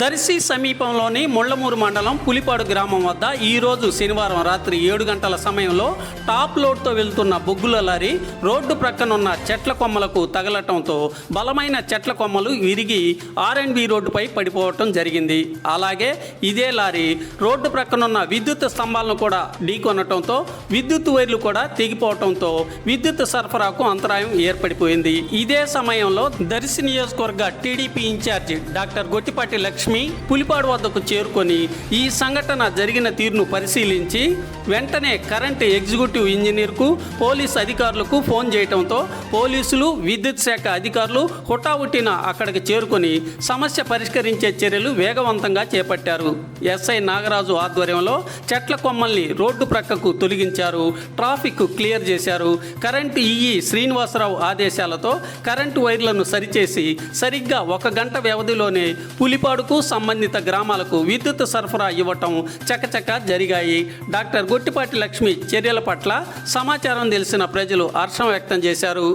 దర్శి సమీపంలోని ముళ్లమూరు మండలం పులిపాడు గ్రామం వద్ద ఈరోజు శనివారం రాత్రి 7 గంటల సమయంలో టాప్ లోడ్తో వెళ్తున్న బొగ్గుల లారీ రోడ్డు ప్రక్కనున్న చెట్ల కొమ్మలకు తగలటంతో బలమైన చెట్ల కొమ్మలు విరిగి R&B రోడ్డుపై పడిపోవటం జరిగింది. అలాగే ఇదే లారీ రోడ్డు ప్రక్కనున్న విద్యుత్ స్తంభాలను కూడా ఢీకొనటంతో విద్యుత్ వైర్లు కూడా తెగిపోవటంతో విద్యుత్ సరఫరాకు అంతరాయం ఏర్పడిపోయింది. ఇదే సమయంలో దర్శి నియోజకవర్గ TDP in charge doctor Gottipati Lakshmi Pulipadu వద్దకు చేరుకొని ఈ సంఘటన జరిగిన తీరును పరిశీలించి వెంటనే కరెంటు ఎగ్జిక్యూటివ్ ఇంజనీర్కు పోలీసు అధికారులకు ఫోన్ చేయడంతో పోలీసులు విద్యుత్ శాఖ అధికారులు హుటాహుటిన అక్కడికి చేరుకొని సమస్య పరిష్కరించే చర్యలు వేగవంతంగా చేపట్టారు. ఎస్ఐ నాగరాజు ఆధ్వర్యంలో చెట్ల కొమ్మల్ని రోడ్డు ప్రక్కకు తొలగించారు. ట్రాఫిక్ క్లియర్ చేశారు. కరెంటు ఈఈ శ్రీనివాసరావు ఆదేశాలతో కరెంటు వైర్లను సరిచేసి సరిగ్గా 1 గంట వ్యవధిలోనే పులిపాడుకు సంబంధిత గ్రామాలకు విద్యుత్ సరఫరా ఇవ్వటం చకచకా జరిగాయి. డాక్టర్ గొట్టిపాటి లక్ష్మి చర్యల పట్ల సమాచారం తెలిసిన ప్రజలు హర్షం వ్యక్తం చేశారు.